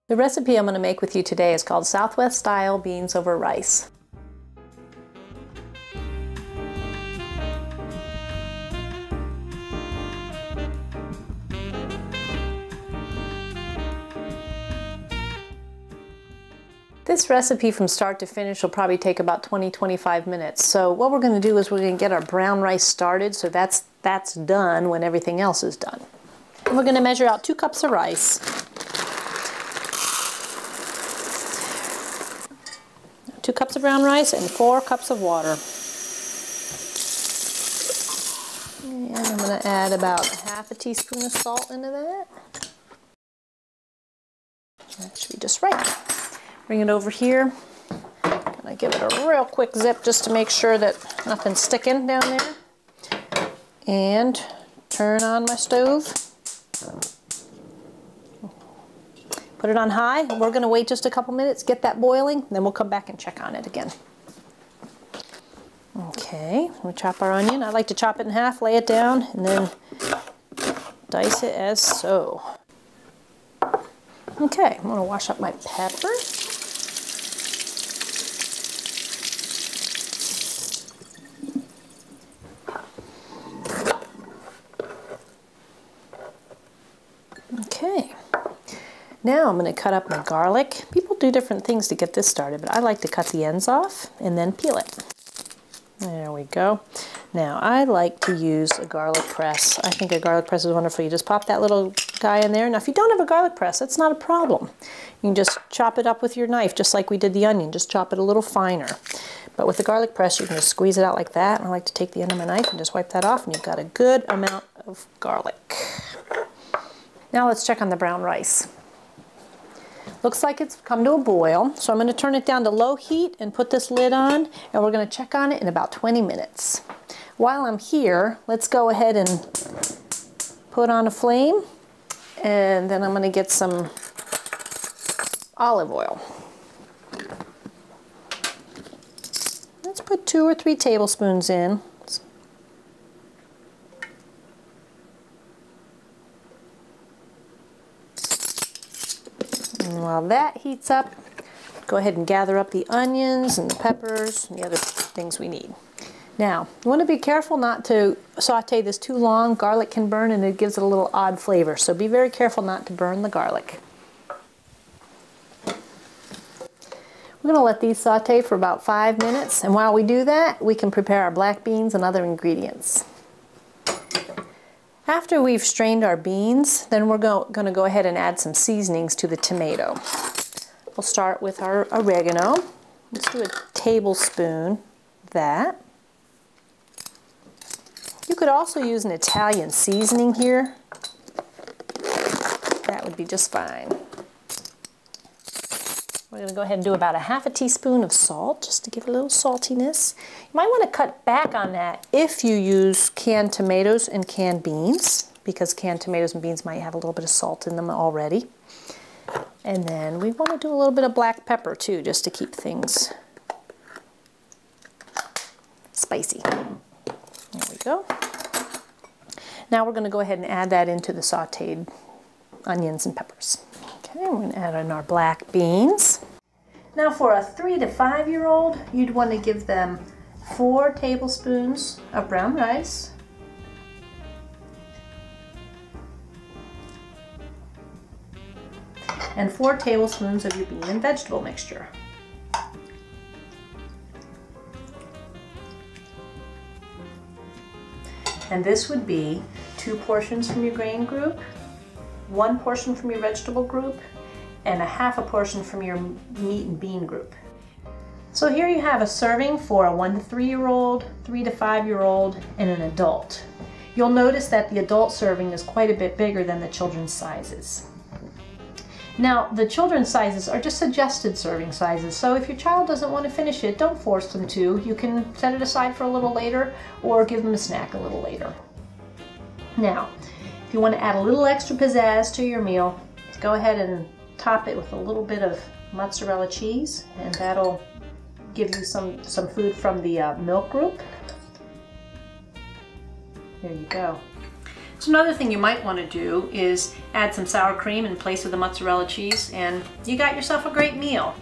The recipe I'm going to make with you today is called Southwest Style Beans Over Rice. This recipe from start to finish will probably take about 20-25 minutes. So what we're going to do is we're going to get our brown rice started, so that's done when everything else is done. And we're going to measure out 2 cups of rice. 2 cups of brown rice and 4 cups of water. And I'm going to add about ½ teaspoon of salt into that. That should be just right. Bring it over here. I'm going to give it a real quick zip just to make sure that nothing's sticking down there. And turn on my stove. Put it on high, and we're going to wait just a couple minutes, get that boiling, then we'll come back and check on it again. Okay, we'll chop our onion. I like to chop it in half, lay it down, and then dice it as so. Okay, I'm going to wash up my pepper. Okay. Now I'm going to cut up my garlic. People do different things to get this started, but I like to cut the ends off and then peel it. There we go. Now I like to use a garlic press. I think a garlic press is wonderful. You just pop that little guy in there. Now if you don't have a garlic press, that's not a problem. You can just chop it up with your knife, just like we did the onion. Just chop it a little finer. But with the garlic press, you can just squeeze it out like that. And I like to take the end of my knife and just wipe that off, and you've got a good amount of garlic. Now let's check on the brown rice. Looks like it's come to a boil, so I'm going to turn it down to low heat and put this lid on, and we're going to check on it in about 20 minutes. While I'm here, let's go ahead and put on a flame, and then I'm going to get some olive oil. Let's put 2 or 3 tablespoons in. And while that heats up, go ahead and gather up the onions and the peppers and the other things we need. Now, you want to be careful not to saute this too long. Garlic can burn and it gives it a little odd flavor, so be very careful not to burn the garlic. We're going to let these saute for about 5 minutes, and while we do that, we can prepare our black beans and other ingredients. After we've strained our beans, then we're going to go ahead and add some seasonings to the tomato. We'll start with our oregano. Let's do a tablespoon of that. You could also use an Italian seasoning here. That would be just fine. We're going to go ahead and do about ½ teaspoon of salt, just to give it a little saltiness. You might want to cut back on that if you use canned tomatoes and canned beans, because canned tomatoes and beans might have a little bit of salt in them already. And then we want to do a little bit of black pepper too, just to keep things spicy. There we go. Now we're going to go ahead and add that into the sauteed onions and peppers. Okay, we're going to add in our black beans. Now for a 3 to 5-year-old, you'd want to give them 4 tablespoons of brown rice, and 4 tablespoons of your bean and vegetable mixture. And this would be 2 portions from your grain group, 1 portion from your vegetable group, and ½ portion from your meat and bean group. So here you have a serving for a 1 to 3-year-old, 3 to 5-year-old, and an adult. You'll notice that the adult serving is quite a bit bigger than the children's sizes. Now, the children's sizes are just suggested serving sizes, so if your child doesn't want to finish it, don't force them to. You can set it aside for a little later, or give them a snack a little later. Now, if you want to add a little extra pizzazz to your meal, go ahead and top it with a little bit of mozzarella cheese, and that'll give you some food from the milk group. There you go. So another thing you might want to do is add some sour cream in place of the mozzarella cheese, and you got yourself a great meal.